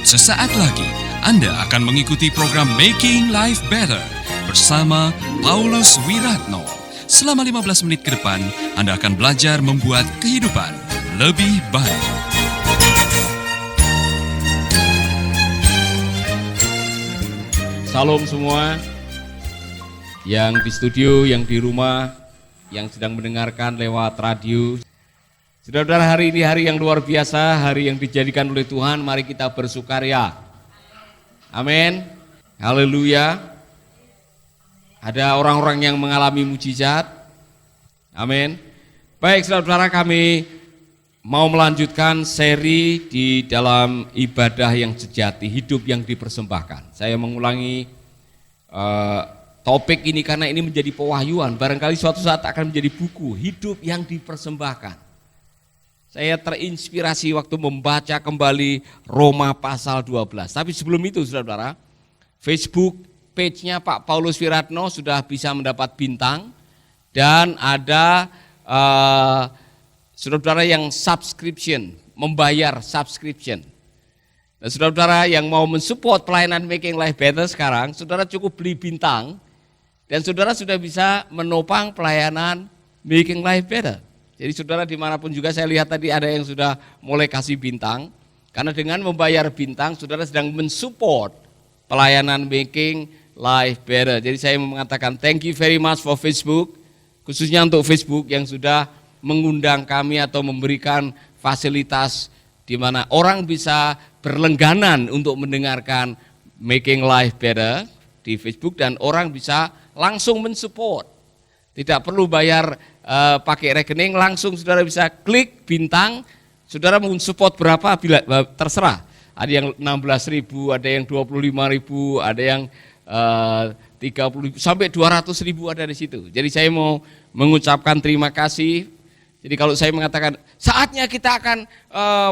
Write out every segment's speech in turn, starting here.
Sesaat lagi Anda akan mengikuti program Making Life Better bersama Paulus Wiratno. Selama 15 menit ke depan, Anda akan belajar membuat kehidupan lebih baik. Salam semua, yang di studio, yang di rumah, yang sedang mendengarkan lewat radio. Saudara-saudara, hari ini hari yang luar biasa, hari yang dijadikan oleh Tuhan, mari kita bersukaria. Amin, haleluya. Ada orang-orang yang mengalami mujizat, amin. Baik saudara-saudara, kami mau melanjutkan seri di dalam ibadah yang sejati, hidup yang dipersembahkan. Saya mengulangi topik ini karena ini menjadi pewahyuan, barangkali suatu saat akan menjadi buku, hidup yang dipersembahkan. Saya terinspirasi waktu membaca kembali Roma pasal 12. Tapi sebelum itu saudara-saudara, Facebook page-nya Pak Paulus Wiratno sudah bisa mendapat bintang dan ada saudara-saudara yang subscription, membayar subscription. Nah, saudara-saudara yang mau mensupport pelayanan Making Life Better sekarang, saudara cukup beli bintang dan saudara sudah bisa menopang pelayanan Making Life Better. Jadi saudara dimanapun juga, saya lihat tadi ada yang sudah mulai kasih bintang, karena dengan membayar bintang saudara sedang mensupport pelayanan Making Life Better. Jadi saya mengatakan thank you very much for Facebook, khususnya untuk Facebook yang sudah mengundang kami atau memberikan fasilitas di mana orang bisa berlengganan untuk mendengarkan Making Life Better di Facebook dan orang bisa langsung mensupport. Tidak perlu bayar pakai rekening, langsung saudara bisa klik bintang, saudara mau support berapa bila terserah. Ada yang 16.000, ada yang 25.000, ada yang 30.000 sampai 200.000 ada di situ. Jadi saya mau mengucapkan terima kasih. Jadi kalau saya mengatakan saatnya kita akan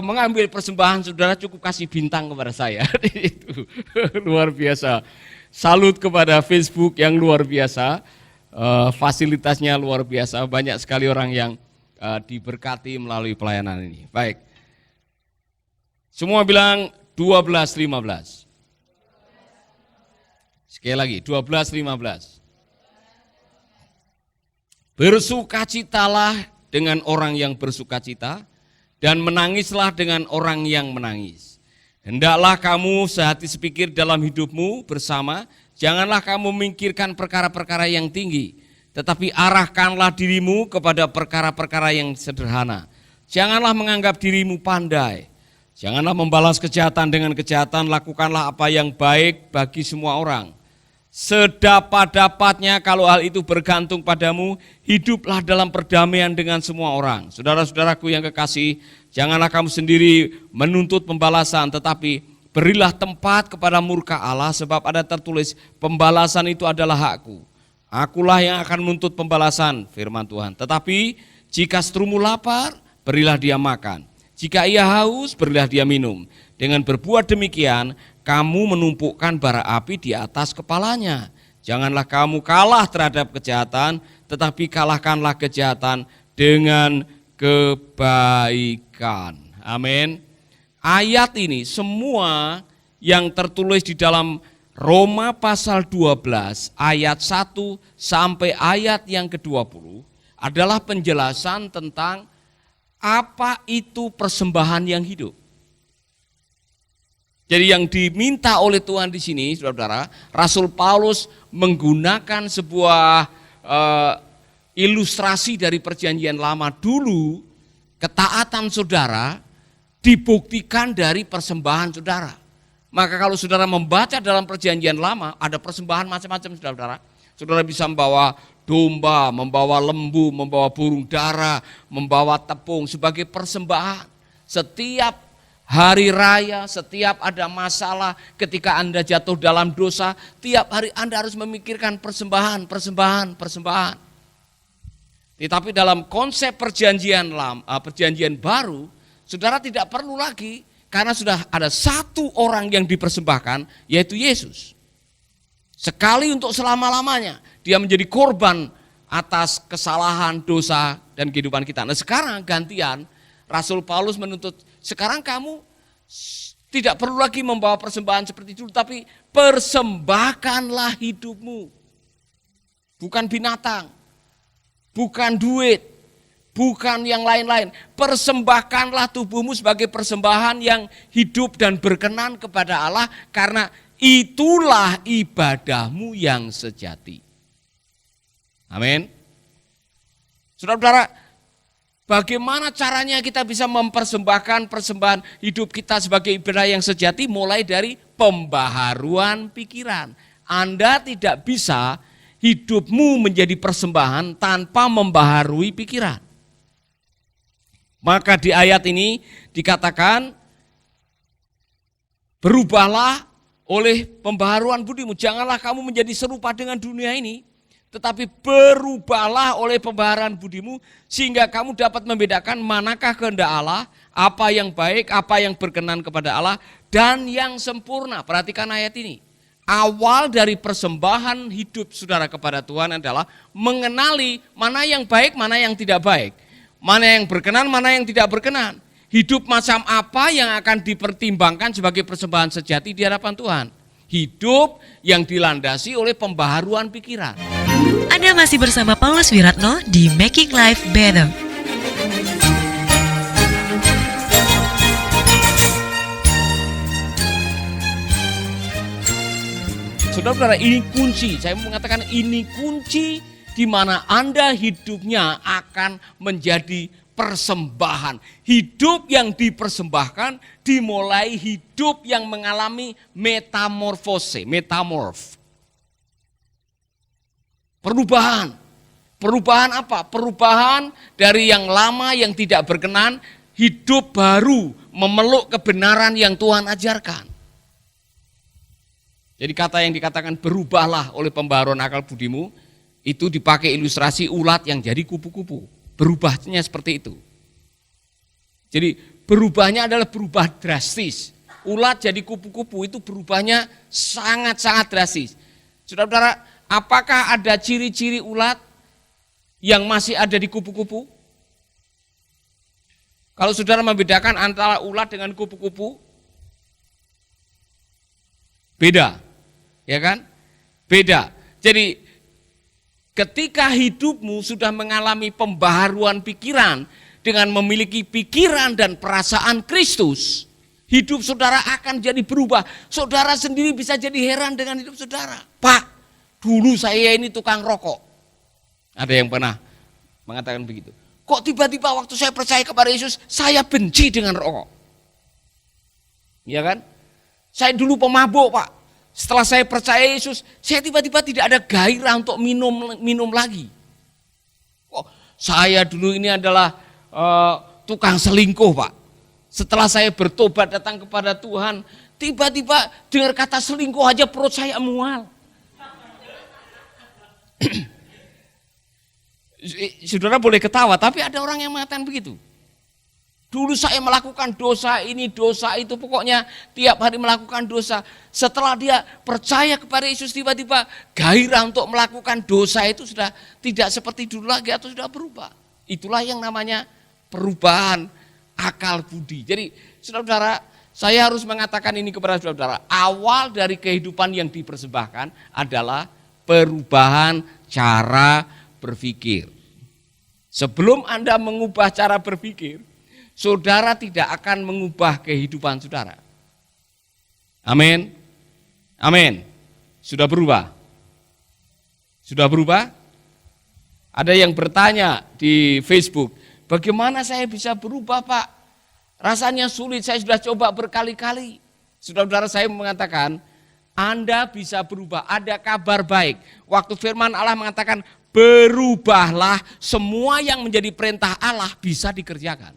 mengambil persembahan, saudara cukup kasih bintang kepada saya. Itu luar biasa. Salut kepada Facebook yang luar biasa. Fasilitasnya luar biasa, banyak sekali orang yang diberkati melalui pelayanan ini. Baik, semua bilang 12:15. Sekali lagi 12:15. Bersukacitalah dengan orang yang bersukacita dan menangislah dengan orang yang menangis. Hendaklah kamu sehati sepikir dalam hidupmu bersama. Janganlah kamu memikirkan perkara-perkara yang tinggi, tetapi arahkanlah dirimu kepada perkara-perkara yang sederhana. Janganlah menganggap dirimu pandai. Janganlah membalas kejahatan dengan kejahatan, lakukanlah apa yang baik bagi semua orang. Sedapat-dapatnya kalau hal itu bergantung padamu, hiduplah dalam perdamaian dengan semua orang. Saudara-saudaraku yang kekasih, janganlah kamu sendiri menuntut pembalasan, tetapi berilah tempat kepada murka Allah, sebab ada tertulis, pembalasan itu adalah hakku. Akulah yang akan menuntut pembalasan, firman Tuhan. Tetapi jika seterumu lapar, berilah dia makan. Jika ia haus, berilah dia minum. Dengan berbuat demikian, kamu menumpukkan bara api di atas kepalanya. Janganlah kamu kalah terhadap kejahatan, tetapi kalahkanlah kejahatan dengan kebaikan. Amin. Ayat ini semua yang tertulis di dalam Roma pasal 12 ayat 1 sampai ayat yang ke-20 adalah penjelasan tentang apa itu persembahan yang hidup. Jadi yang diminta oleh Tuhan di sini, saudara-saudara, Rasul Paulus menggunakan sebuah ilustrasi dari perjanjian lama dulu, ketaatan saudara dibuktikan dari persembahan saudara. Maka kalau saudara membaca dalam perjanjian lama, ada persembahan macam-macam saudara-saudara. Saudara bisa membawa domba, membawa lembu, membawa burung dara, membawa tepung sebagai persembahan. Setiap hari raya, setiap ada masalah, ketika Anda jatuh dalam dosa, tiap hari Anda harus memikirkan persembahan. Tetapi dalam konsep perjanjian baru, saudara tidak perlu lagi, karena sudah ada satu orang yang dipersembahkan, yaitu Yesus. Sekali untuk selama-lamanya, dia menjadi korban atas kesalahan, dosa, dan kehidupan kita. Nah sekarang gantian, Rasul Paulus menuntut, sekarang kamu Tidak perlu lagi membawa persembahan seperti dulu, tapi persembahkanlah hidupmu. Bukan binatang, bukan duit, bukan yang lain-lain. Persembahkanlah tubuhmu sebagai persembahan yang hidup dan berkenan kepada Allah, karena itulah ibadahmu yang sejati. Amin. Saudara-saudara, bagaimana caranya kita bisa mempersembahkan persembahan hidup kita sebagai ibadah yang sejati? Mulai dari pembaharuan pikiran. Anda tidak bisa hidupmu menjadi persembahan tanpa membaharui pikiran. Maka di ayat ini dikatakan, berubahlah oleh pembaharuan budimu. Janganlah kamu menjadi serupa dengan dunia ini, tetapi berubahlah oleh pembaharuan budimu, sehingga kamu dapat membedakan manakah kehendak Allah, apa yang baik, apa yang berkenan kepada Allah, dan yang sempurna. Perhatikan ayat ini. Awal dari persembahan hidup saudara kepada Tuhan adalah mengenali mana yang baik, mana yang tidak baik. Mana yang berkenan, mana yang tidak berkenan. Hidup macam apa yang akan dipertimbangkan sebagai persembahan sejati di hadapan Tuhan. Hidup yang dilandasi oleh pembaharuan pikiran. Anda masih bersama Paulus Wiratno di Making Life Better. Saudara-saudara, ini kunci. Saya mengatakan ini kunci di mana Anda hidupnya akan menjadi persembahan. Hidup yang dipersembahkan dimulai hidup yang mengalami metamorfose, metamorf. Perubahan. Perubahan apa? Perubahan dari yang lama yang tidak berkenan, hidup baru, memeluk kebenaran yang Tuhan ajarkan. Jadi kata yang dikatakan berubahlah oleh pembaharuan akal budimu, itu dipakai ilustrasi ulat yang jadi kupu-kupu. Berubahnya seperti itu. Jadi berubahnya adalah berubah drastis. Ulat jadi kupu-kupu itu berubahnya sangat-sangat drastis. Saudara-saudara, apakah ada ciri-ciri ulat yang masih ada di kupu-kupu? Kalau saudara membedakan antara ulat dengan kupu-kupu, beda, ya kan? Beda. Jadi ketika hidupmu sudah mengalami pembaharuan pikiran dengan memiliki pikiran dan perasaan Kristus, hidup saudara akan jadi berubah. Saudara sendiri bisa jadi heran dengan hidup saudara. Pak, dulu saya ini tukang rokok. Ada yang pernah mengatakan begitu. Kok tiba-tiba waktu saya percaya kepada Yesus, saya benci dengan rokok. Ya kan? Saya dulu pemabuk, Pak. Setelah saya percaya Yesus, saya tiba-tiba tidak ada gairah untuk minum lagi. Kok saya dulu ini adalah tukang selingkuh, Pak. Setelah saya bertobat datang kepada Tuhan, tiba-tiba dengar kata selingkuh aja perut saya mual. Saudara boleh ketawa, tapi ada orang yang mengatakan begitu. Dulu saya melakukan dosa ini, dosa itu, pokoknya tiap hari melakukan dosa. Setelah dia percaya kepada Yesus, tiba-tiba gairah untuk melakukan dosa itu sudah tidak seperti dulu lagi atau sudah berubah. Itulah yang namanya perubahan akal budi. Jadi saudara-saudara, saya harus mengatakan ini kepada saudara-saudara. Awal dari kehidupan yang dipersembahkan adalah perubahan cara berpikir. Sebelum Anda mengubah cara berpikir, saudara tidak akan mengubah kehidupan saudara. Amin. Amin. Sudah berubah? Sudah berubah? Ada yang bertanya di Facebook, bagaimana saya bisa berubah, Pak? Rasanya sulit, saya sudah coba berkali-kali. Saudara-saudara, saya mengatakan, Anda bisa berubah, ada kabar baik. Waktu firman Allah mengatakan, berubahlah, semua yang menjadi perintah Allah bisa dikerjakan.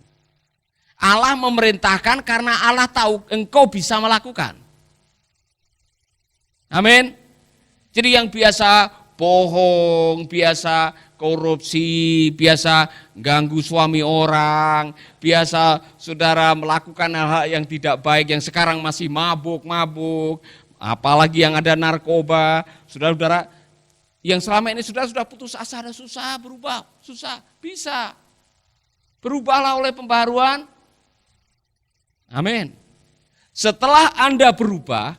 Allah memerintahkan karena Allah tahu engkau bisa melakukan. Amin. Jadi yang biasa bohong, biasa korupsi, biasa ganggu suami orang, biasa saudara melakukan hal-hal yang tidak baik, yang sekarang masih mabuk-mabuk, apalagi yang ada narkoba, saudara-saudara, yang selama ini sudah putus asa, ada susah berubah, susah, bisa. Berubahlah oleh pembaharuan. Amin. Setelah Anda berubah,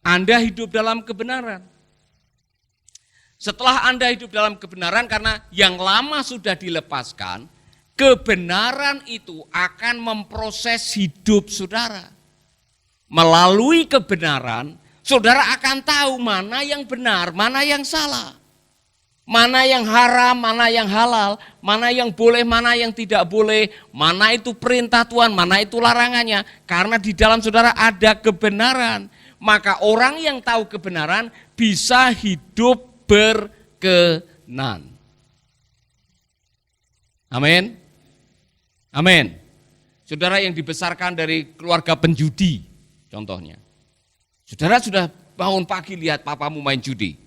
Anda hidup dalam kebenaran. Setelah Anda hidup dalam kebenaran karena yang lama sudah dilepaskan, kebenaran itu akan memproses hidup saudara. Melalui kebenaran, saudara akan tahu mana yang benar, mana yang salah. Mana yang haram, mana yang halal, mana yang boleh, mana yang tidak boleh, mana itu perintah Tuhan, mana itu larangannya. Karena di dalam saudara ada kebenaran. Maka orang yang tahu kebenaran bisa hidup berkenan. Amin. Amin. Saudara yang dibesarkan dari keluarga penjudi, contohnya. Saudara sudah bangun pagi lihat papamu main judi.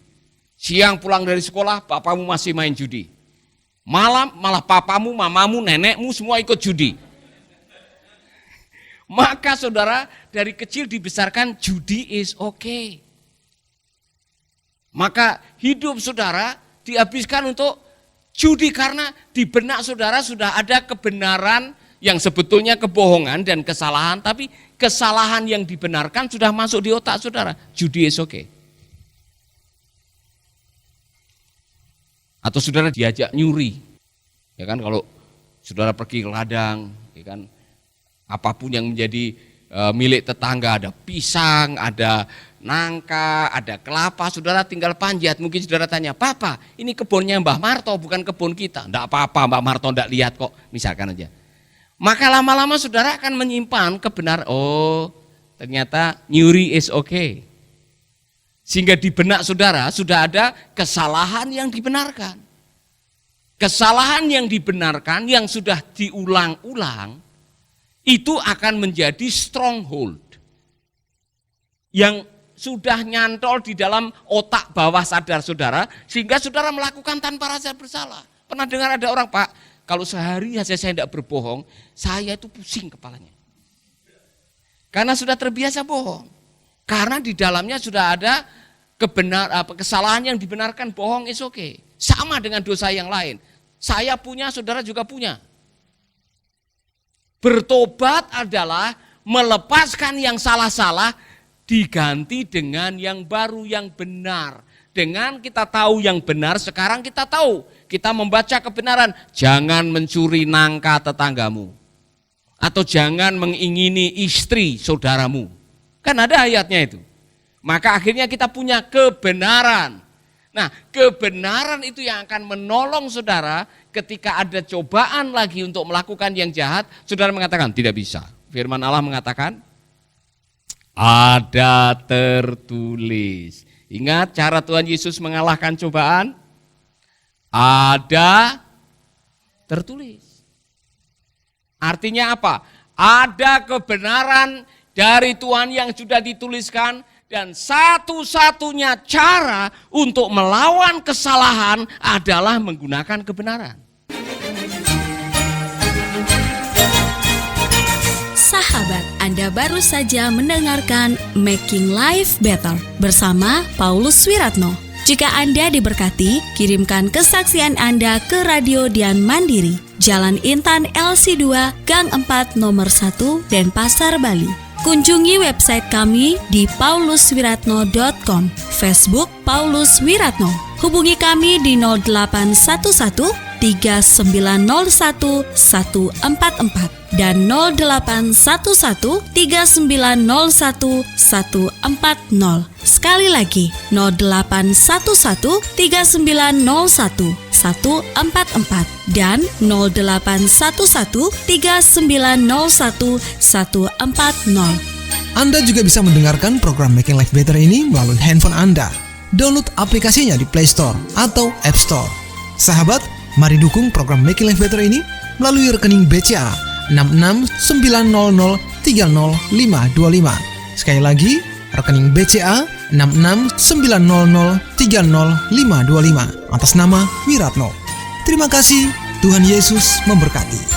Siang pulang dari sekolah, papamu masih main judi. Malam malah papamu, mamamu, nenekmu semua ikut judi. Maka saudara dari kecil dibesarkan judi is okay. Maka hidup saudara dihabiskan untuk judi karena di benak saudara sudah ada kebenaran yang sebetulnya kebohongan dan kesalahan, tapi kesalahan yang dibenarkan sudah masuk di otak saudara. Judi is okay. Atau saudara diajak nyuri, ya kan, kalau saudara pergi ke ladang, ya kan, apapun yang menjadi milik tetangga, ada pisang, ada nangka, ada kelapa, saudara tinggal panjat. Mungkin saudara tanya, Papa, ini kebunnya Mbah Marto, bukan kebun kita. Enggak apa-apa, Mbah Marto enggak lihat kok, misalkan aja. Maka lama-lama saudara akan menyimpan kebenaran, oh ternyata nyuri is okay. Sehingga di benak saudara sudah ada kesalahan yang dibenarkan. Kesalahan yang dibenarkan yang sudah diulang-ulang itu akan menjadi stronghold. Yang sudah nyantol di dalam otak bawah sadar saudara sehingga saudara melakukan tanpa rasa bersalah. Pernah dengar ada orang, Pak, kalau sehari saja saya tidak berbohong, saya itu pusing kepalanya. Karena sudah terbiasa bohong. Karena di dalamnya sudah ada kesalahan yang dibenarkan, bohong is okay. Sama dengan dosa yang lain. Saya punya, saudara juga punya. Bertobat adalah melepaskan yang salah-salah, diganti dengan yang baru, yang benar. Dengan kita tahu yang benar, sekarang kita tahu. Kita membaca kebenaran, jangan mencuri nangka tetanggamu. Atau jangan mengingini istri saudaramu. Kan ada ayatnya itu. Maka akhirnya kita punya kebenaran. Nah, kebenaran itu yang akan menolong saudara ketika ada cobaan lagi untuk melakukan yang jahat, saudara mengatakan tidak bisa. Firman Allah mengatakan ada tertulis. Ingat cara Tuhan Yesus mengalahkan cobaan? Ada tertulis. Artinya apa? Ada kebenaran dari Tuhan yang sudah dituliskan, dan satu-satunya cara untuk melawan kesalahan adalah menggunakan kebenaran. Sahabat, Anda baru saja mendengarkan Making Life Better bersama Paulus Wiratno. Jika Anda diberkati, kirimkan kesaksian Anda ke Radio Dian Mandiri, Jalan Intan LC2, Gang 4 Nomor 1, Denpasar, Bali. Kunjungi website kami di pauluswiratno.com, Facebook Paulus Wiratno. Hubungi kami di 0811 3901 144 dan 0811 3901 140. Sekali lagi 0811 3901 144 dan 0811 3901 140. Anda juga bisa mendengarkan program Making Life Better ini melalui handphone Anda. Download aplikasinya di Play Store atau App Store. Sahabat, mari dukung program Making Life Better ini melalui rekening BCA 6690300525. Sekali lagi, rekening BCA 6690300525 atas nama Wiratno. Terima kasih, Tuhan Yesus memberkati.